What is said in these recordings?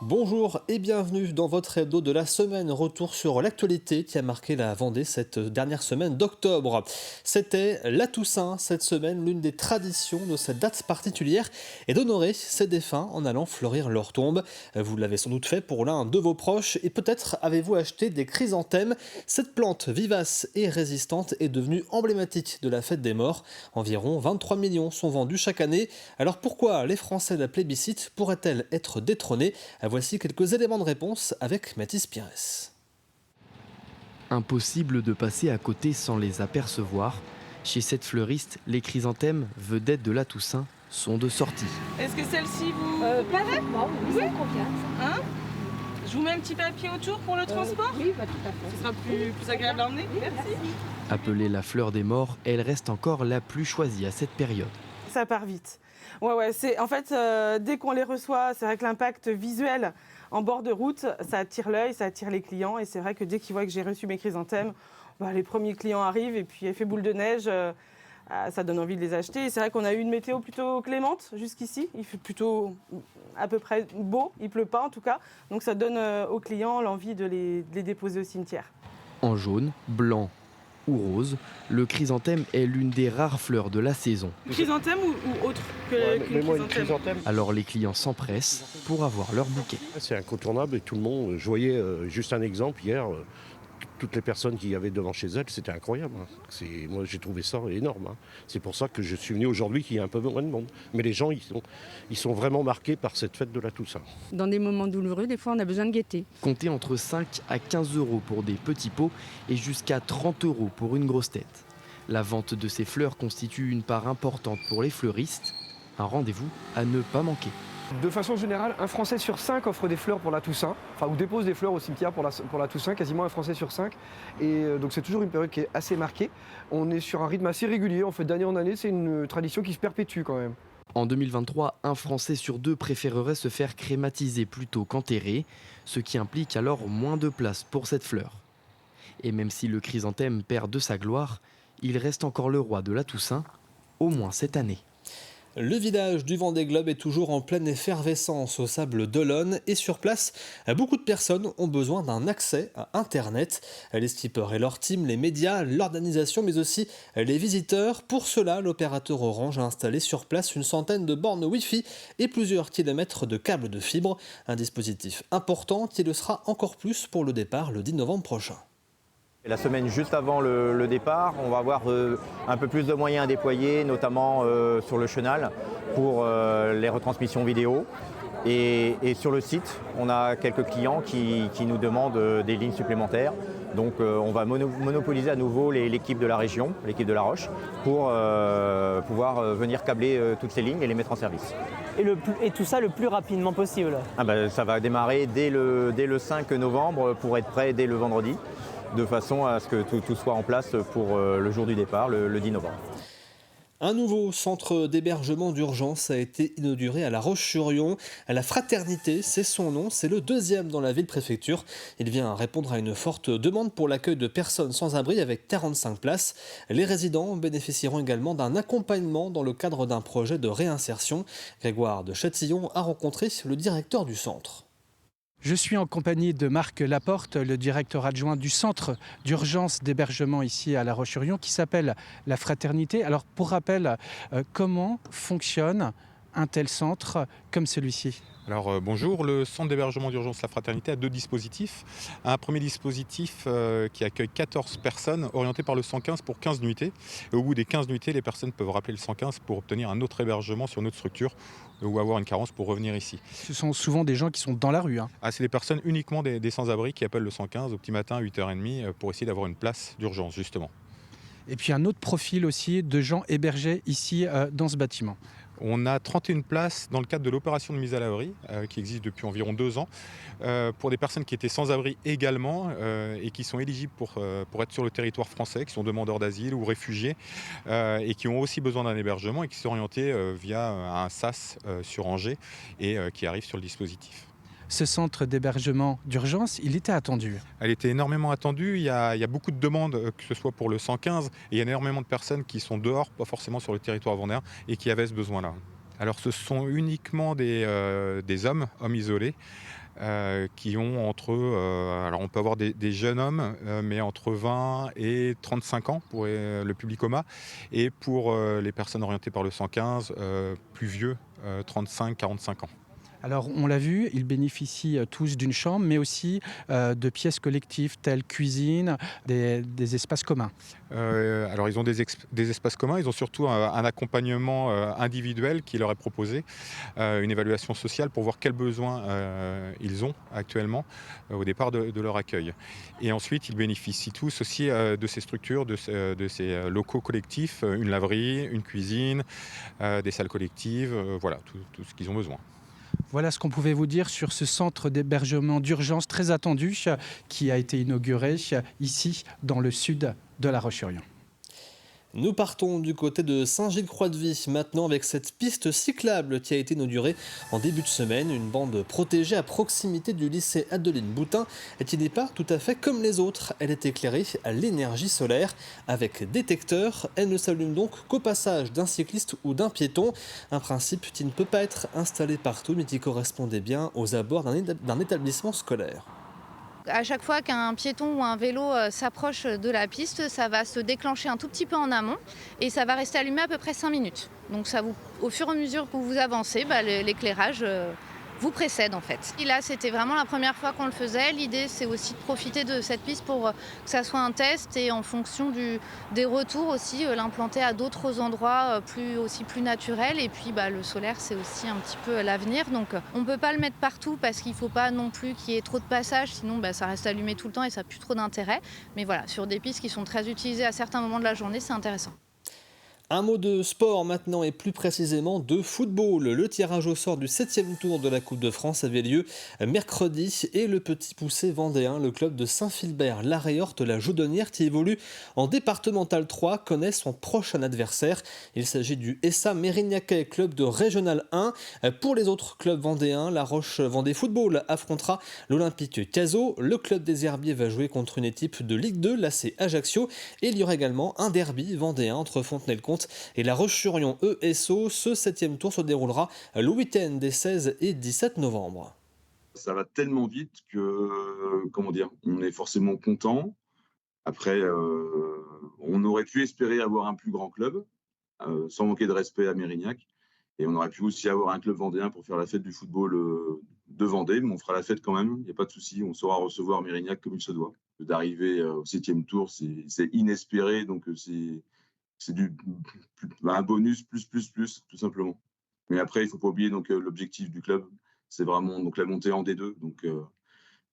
Bonjour et bienvenue dans votre hebdo de la semaine. Retour sur l'actualité qui a marqué la Vendée cette dernière semaine d'octobre. C'était la Toussaint cette semaine. L'une des traditions de cette date particulière est d'honorer ses défunts en allant fleurir leur tombe. Vous l'avez sans doute fait pour l'un de vos proches et peut-être avez-vous acheté des chrysanthèmes. Cette plante vivace et résistante est devenue emblématique de la fête des morts. Environ 23 millions sont vendus chaque année. Alors pourquoi les Français la plébiscitent? Pourrait-elle être détrônée? Voici quelques éléments de réponse avec Mathis Pires. Impossible de passer à côté sans les apercevoir. Chez cette fleuriste, les chrysanthèmes, vedettes de la Toussaint, sont de sortie. Est-ce que celle-ci vous Pareil, bon, oui, ça me convient. Hein? Je vous mets un petit papier autour pour le transport? Oui, bah, tout à fait. Ce sera plus agréable à emmener? Merci. Appelée la fleur des morts, elle reste encore la plus choisie à cette période. Ça part vite. Ouais, c'est en fait dès qu'on les reçoit, c'est vrai que l'impact visuel en bord de route, ça attire l'œil, ça attire les clients, et c'est vrai que dès qu'ils voient que j'ai reçu mes chrysanthèmes, les premiers clients arrivent et puis effet boule de neige, ça donne envie de les acheter. Et c'est vrai qu'on a eu une météo plutôt clémente jusqu'ici, il fait plutôt à peu près beau, il pleut pas en tout cas, donc ça donne aux clients l'envie de les déposer au cimetière. En jaune, blanc ou rose, le chrysanthème est l'une des rares fleurs de la saison. Chrysanthème ou autre que chrysanthème? Alors les clients s'empressent pour avoir leur bouquet. C'est incontournable et tout le monde, je voyais juste un exemple hier, toutes les personnes qui y avaient devant chez elles, c'était incroyable. Moi j'ai trouvé ça énorme. C'est pour ça que je suis venu aujourd'hui qu'il y a un peu moins de monde. Mais les gens, ils sont vraiment marqués par cette fête de la Toussaint. Dans des moments douloureux, des fois, on a besoin de gaieté. Comptez entre 5 à 15 euros pour des petits pots et jusqu'à 30 euros pour une grosse tête. La vente de ces fleurs constitue une part importante pour les fleuristes. Un rendez-vous à ne pas manquer. De façon générale, un Français sur 5 offre des fleurs pour la Toussaint, ou dépose des fleurs au cimetière pour la Toussaint, quasiment un Français sur 5. Et donc c'est toujours une période qui est assez marquée. On est sur un rythme assez régulier, en fait, d'année en année, c'est une tradition qui se perpétue quand même. En 2023, un Français sur 2 préférerait se faire crématiser plutôt qu'enterrer, ce qui implique alors moins de place pour cette fleur. Et même si le chrysanthème perd de sa gloire, il reste encore le roi de la Toussaint, au moins cette année. Le village du Vendée Globe est toujours en pleine effervescence au Sable d'Olonne et sur place, beaucoup de personnes ont besoin d'un accès à Internet. Les skippers et leur team, les médias, l'organisation mais aussi les visiteurs. Pour cela, l'opérateur Orange a installé sur place une centaine de bornes Wi-Fi et plusieurs kilomètres de câbles de fibre. Un dispositif important qui le sera encore plus pour le départ le 10 novembre prochain. La semaine juste avant le départ, on va avoir un peu plus de moyens déployés, notamment sur le chenal pour les retransmissions vidéo. Et sur le site, on a quelques clients qui nous demandent des lignes supplémentaires. Donc on va monopoliser à nouveau l'équipe de la région, l'équipe de La Roche, pour pouvoir venir câbler toutes ces lignes et les mettre en service. Et tout ça le plus rapidement possible. Ça va démarrer dès le 5 novembre pour être prêt dès le vendredi, de façon à ce que tout soit en place pour le jour du départ, le 10 novembre. Un nouveau centre d'hébergement d'urgence a été inauguré à La Roche-sur-Yon. La Fraternité, c'est son nom, c'est le deuxième dans la ville-préfecture. Il vient répondre à une forte demande pour l'accueil de personnes sans abri avec 45 places. Les résidents bénéficieront également d'un accompagnement dans le cadre d'un projet de réinsertion. Grégoire de Châtillon a rencontré le directeur du centre. Je suis en compagnie de Marc Laporte, le directeur adjoint du centre d'urgence d'hébergement ici à La Roche-sur-Yon qui s'appelle La Fraternité. Alors pour rappel, comment fonctionne un tel centre comme celui-ci ? Alors bonjour, le centre d'hébergement d'urgence La Fraternité a 2 dispositifs. Un premier dispositif qui accueille 14 personnes orientées par le 115 pour 15 nuitées. Et au bout des 15 nuitées, les personnes peuvent rappeler le 115 pour obtenir un autre hébergement sur une autre structure ou avoir une carence pour revenir ici. Ce sont souvent des gens qui sont dans la rue. C'est des personnes uniquement des sans-abri qui appellent le 115 au petit matin à 8h30 pour essayer d'avoir une place d'urgence justement. Et puis un autre profil aussi de gens hébergés ici dans ce bâtiment. On a 31 places dans le cadre de l'opération de mise à l'abri qui existe depuis environ 2 ans pour des personnes qui étaient sans abri également et qui sont éligibles pour être sur le territoire français, qui sont demandeurs d'asile ou réfugiés et qui ont aussi besoin d'un hébergement et qui sont orientés via un SAS sur Angers et qui arrivent sur le dispositif. Ce centre d'hébergement d'urgence, il était attendu. Elle était énormément attendue, il y a beaucoup de demandes, que ce soit pour le 115, et il y a énormément de personnes qui sont dehors, pas forcément sur le territoire vendéen, et qui avaient ce besoin-là. Alors ce sont uniquement des hommes isolés, qui ont alors on peut avoir des jeunes hommes, mais entre 20 et 35 ans pour le public coma, et pour les personnes orientées par le 115, plus vieux, 35-45 ans. Alors, on l'a vu, ils bénéficient tous d'une chambre, mais aussi de pièces collectives telles cuisine, des espaces communs. Alors, ils ont des espaces communs, ils ont surtout un accompagnement individuel qui leur est proposé, une évaluation sociale pour voir quels besoins ils ont actuellement au départ de leur accueil. Et ensuite, ils bénéficient tous aussi de ces structures, de ces locaux collectifs, une laverie, une cuisine, des salles collectives, voilà, tout ce qu'ils ont besoin. Voilà ce qu'on pouvait vous dire sur ce centre d'hébergement d'urgence très attendu qui a été inauguré ici dans le sud de La Roche-sur-Yon. Nous partons du côté de Saint-Gilles-Croix-de-Vie maintenant avec cette piste cyclable qui a été inaugurée en début de semaine. Une bande protégée à proximité du lycée Adeline Boutin et qui n'est pas tout à fait comme les autres. Elle est éclairée à l'énergie solaire avec détecteur. Elle ne s'allume donc qu'au passage d'un cycliste ou d'un piéton. Un principe qui ne peut pas être installé partout mais qui correspondait bien aux abords d'un établissement scolaire. À chaque fois qu'un piéton ou un vélo s'approche de la piste, ça va se déclencher un tout petit peu en amont et ça va rester allumé à peu près 5 minutes. Donc au fur et à mesure que vous avancez, l'éclairage vous précède en fait. Et là, c'était vraiment la première fois qu'on le faisait. L'idée, c'est aussi de profiter de cette piste pour que ça soit un test et en fonction des retours aussi, l'implanter à d'autres endroits plus naturels. Et puis le solaire, c'est aussi un petit peu l'avenir. Donc on ne peut pas le mettre partout parce qu'il ne faut pas non plus qu'il y ait trop de passages, sinon ça reste allumé tout le temps et ça n'a plus trop d'intérêt. Mais voilà, sur des pistes qui sont très utilisées à certains moments de la journée, c'est intéressant. Un mot de sport maintenant et plus précisément de football. Le tirage au sort du 7e tour de la Coupe de France avait lieu mercredi et le petit poussé vendéen, le club de Saint-Philbert-la-Réorte-la Joudonnière qui évolue en départemental 3, connaît son prochain adversaire. Il s'agit du SA Mérignacais, club de régional 1. Pour les autres clubs vendéens, La Roche Vendée Football affrontera l'Olympique Cazaux. Le club des Herbiers va jouer contre une équipe de Ligue 2, l'AC Ajaccio. Et il y aura également un derby vendéen entre Fontenay-le-Comte et La Roche-sur-Yon ESO. Ce 7e tour se déroulera le week-end des 16 et 17 novembre. Ça va tellement vite que, on est forcément content. Après, on aurait pu espérer avoir un plus grand club, sans manquer de respect à Mérignac. Et on aurait pu aussi avoir un club vendéen pour faire la fête du football de Vendée. Mais on fera la fête quand même, il n'y a pas de souci. On saura recevoir Mérignac comme il se doit. D'arriver au 7e tour, c'est inespéré, donc c'est un bonus plus, tout simplement. Mais après, il ne faut pas oublier l'objectif du club, c'est vraiment la montée en D2. Donc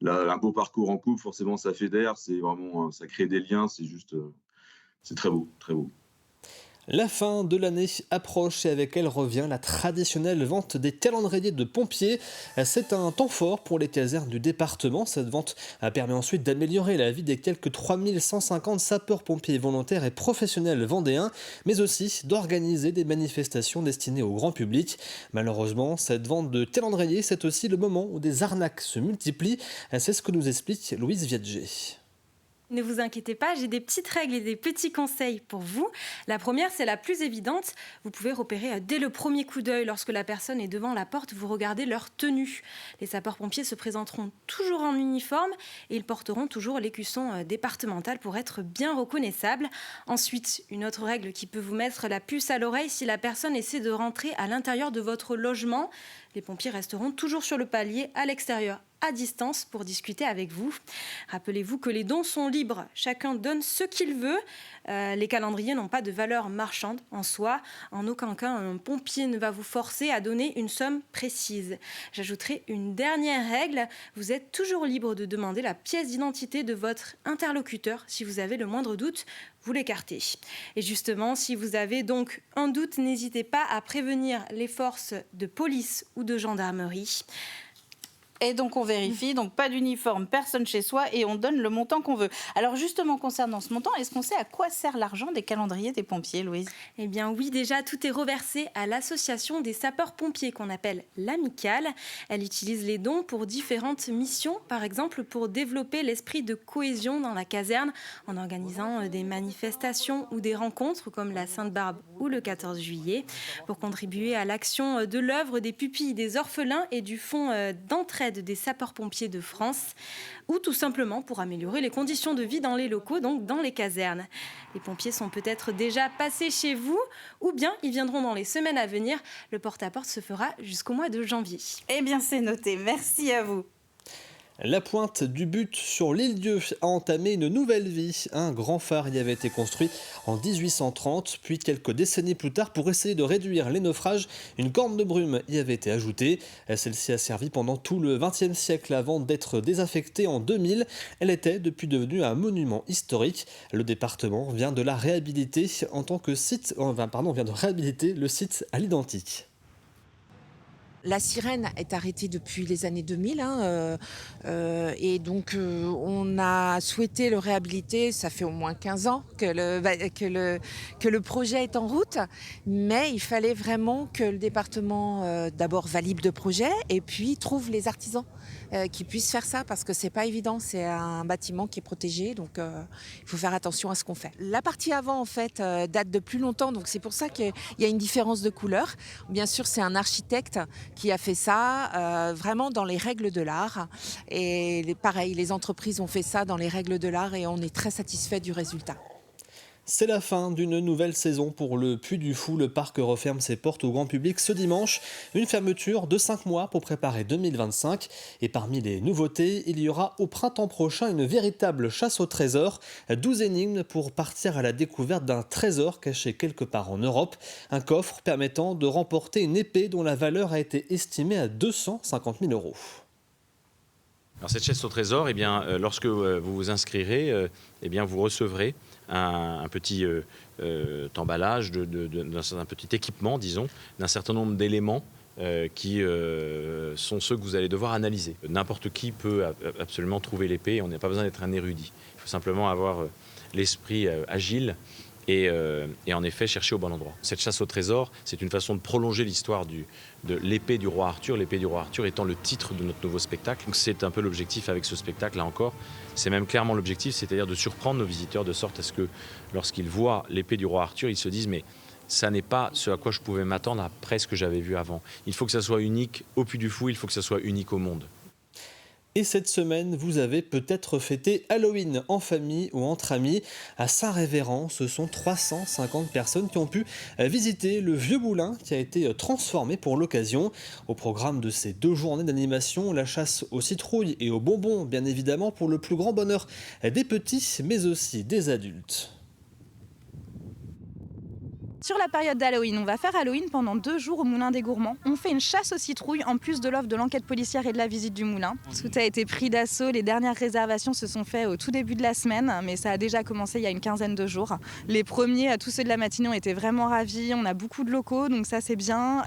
là, un beau parcours en coupe, forcément, ça fédère, ça crée des liens, c'est très beau, très beau. La fin de l'année approche et avec elle revient la traditionnelle vente des calendriers de pompiers. C'est un temps fort pour les casernes du département. Cette vente permet ensuite d'améliorer la vie des quelques 3150 sapeurs-pompiers volontaires et professionnels vendéens, mais aussi d'organiser des manifestations destinées au grand public. Malheureusement, cette vente de calendriers, c'est aussi le moment où des arnaques se multiplient. C'est ce que nous explique Louise Viadger. Ne vous inquiétez pas, j'ai des petites règles et des petits conseils pour vous. La première, c'est la plus évidente. Vous pouvez repérer dès le premier coup d'œil, lorsque la personne est devant la porte, vous regardez leur tenue. Les sapeurs-pompiers se présenteront toujours en uniforme et ils porteront toujours l'écusson départemental pour être bien reconnaissables. Ensuite, une autre règle qui peut vous mettre la puce à l'oreille, si la personne essaie de rentrer à l'intérieur de votre logement, les pompiers resteront toujours sur le palier à l'extérieur, à distance, pour discuter avec vous. Rappelez-vous que les dons sont libres. Chacun donne ce qu'il veut. Les calendriers n'ont pas de valeur marchande en soi. En aucun cas, un pompier ne va vous forcer à donner une somme précise. J'ajouterai une dernière règle. Vous êtes toujours libre de demander la pièce d'identité de votre interlocuteur. Si vous avez le moindre doute, vous l'écartez. Et justement, si vous avez donc un doute, n'hésitez pas à prévenir les forces de police ou de gendarmerie. Et donc on vérifie, donc pas d'uniforme, personne chez soi et on donne le montant qu'on veut. Alors justement concernant ce montant, est-ce qu'on sait à quoi sert l'argent des calendriers des pompiers, Louise ? Eh bien oui, déjà tout est reversé à l'association des sapeurs-pompiers qu'on appelle l'Amicale. Elle utilise les dons pour différentes missions, par exemple pour développer l'esprit de cohésion dans la caserne en organisant des manifestations ou des rencontres comme la Sainte-Barbe ou le 14 juillet, pour contribuer à l'action de l'œuvre des pupilles des orphelins et du fonds d'entraide l'aide des sapeurs-pompiers de France ou tout simplement pour améliorer les conditions de vie dans les locaux, donc dans les casernes. Les pompiers sont peut-être déjà passés chez vous ou bien ils viendront dans les semaines à venir. Le porte-à-porte se fera jusqu'au mois de janvier. Eh bien, c'est noté. Merci à vous. La pointe du but sur l'île-Dieu a entamé une nouvelle vie. Un grand phare y avait été construit en 1830, puis quelques décennies plus tard, pour essayer de réduire les naufrages, une corne de brume y avait été ajoutée. Celle-ci a servi pendant tout le XXe siècle avant d'être désaffectée en 2000. Elle était depuis devenue un monument historique. Le département vient de la réhabiliter en tant que site, vient de réhabiliter le site à l'identique. La sirène est arrêtée depuis les années 2000 et donc on a souhaité le réhabiliter. Ça fait au moins 15 ans que le projet est en route, mais il fallait vraiment que le département d'abord valide le projet et puis trouve les artisans qui puissent faire ça parce que c'est pas évident. C'est un bâtiment qui est protégé, donc il faut faire attention à ce qu'on fait. La partie avant en fait date de plus longtemps, donc c'est pour ça qu'il y a une différence de couleur. Bien sûr, c'est un architecte qui a fait ça vraiment dans les règles de l'art. Et pareil, les entreprises ont fait ça dans les règles de l'art et on est très satisfait du résultat. C'est la fin d'une nouvelle saison pour le Puy du Fou. Le parc referme ses portes au grand public ce dimanche. Une fermeture de 5 mois pour préparer 2025. Et parmi les nouveautés, il y aura au printemps prochain une véritable chasse au trésor. 12 énigmes pour partir à la découverte d'un trésor caché quelque part en Europe. Un coffre permettant de remporter une épée dont la valeur a été estimée à 250 000 €. Alors cette chasse au trésor, eh bien, lorsque vous vous inscrirez, eh bien, vous recevrez un petit emballage, d'un petit équipement, disons, d'un certain nombre d'éléments qui sont ceux que vous allez devoir analyser. N'importe qui peut absolument trouver l'épée, on n'a pas besoin d'être un érudit. Il faut simplement avoir l'esprit agile et en effet chercher au bon endroit. Cette chasse au trésor, c'est une façon de prolonger l'histoire de l'épée du roi Arthur, l'épée du roi Arthur étant le titre de notre nouveau spectacle. Donc c'est un peu l'objectif avec ce spectacle, là encore. C'est même clairement l'objectif, c'est-à-dire de surprendre nos visiteurs de sorte à ce que lorsqu'ils voient l'épée du roi Arthur, ils se disent mais ça n'est pas ce à quoi je pouvais m'attendre après ce que j'avais vu avant. Il faut que ça soit unique au Puy du Fou, il faut que ça soit unique au monde. Et cette semaine, vous avez peut-être fêté Halloween en famille ou entre amis. À Saint-Révérend, ce sont 350 personnes qui ont pu visiter le vieux moulin qui a été transformé pour l'occasion. Au programme de ces 2 journées d'animation, la chasse aux citrouilles et aux bonbons, bien évidemment, pour le plus grand bonheur des petits, mais aussi des adultes. Sur la période d'Halloween, on va faire Halloween pendant 2 jours au Moulin des Gourmands. On fait une chasse aux citrouilles en plus de l'offre de l'enquête policière et de la visite du moulin. Tout a été pris d'assaut, les dernières réservations se sont faites au tout début de la semaine, mais ça a déjà commencé il y a une quinzaine de jours. Les premiers, tous ceux de la matinée, ont été vraiment ravis. On a beaucoup de locaux, donc ça c'est bien.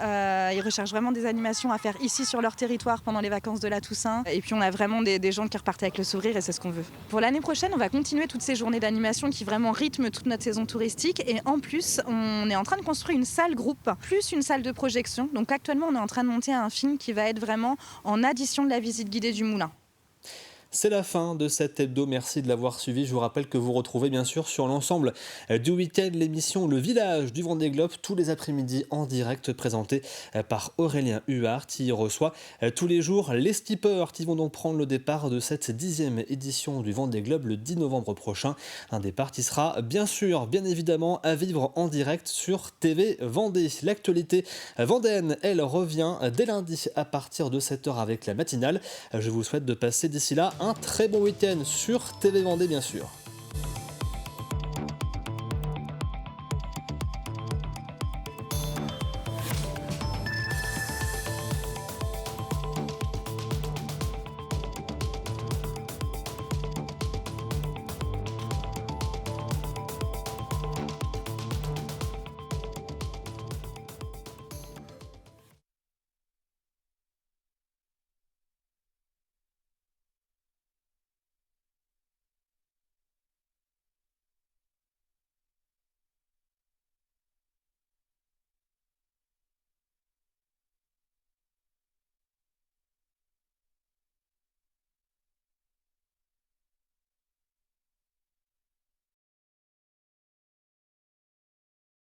Ils recherchent vraiment des animations à faire ici sur leur territoire pendant les vacances de la Toussaint. Et puis on a vraiment des gens qui repartent avec le sourire et c'est ce qu'on veut. Pour l'année prochaine, on va continuer toutes ces journées d'animation qui vraiment rythment toute notre saison touristique. Et en plus, on est en train de construire une salle groupe, plus une salle de projection. Donc actuellement, on est en train de monter un film qui va être vraiment en addition de la visite guidée du moulin. C'est la fin de cet hebdo, merci de l'avoir suivi. Je vous rappelle que vous retrouvez bien sûr sur l'ensemble du week-end l'émission Le Village du Vendée Globe tous les après-midi en direct présentée par Aurélien Huard qui reçoit tous les jours les skippers qui vont donc prendre le départ de cette 10e édition du Vendée Globe le 10 novembre prochain. Un départ qui sera bien évidemment à vivre en direct sur TV Vendée. L'actualité vendéenne, elle revient dès lundi à partir de 7h avec la matinale. Je vous souhaite de passer d'ici là un très bon week-end sur TV Vendée bien sûr.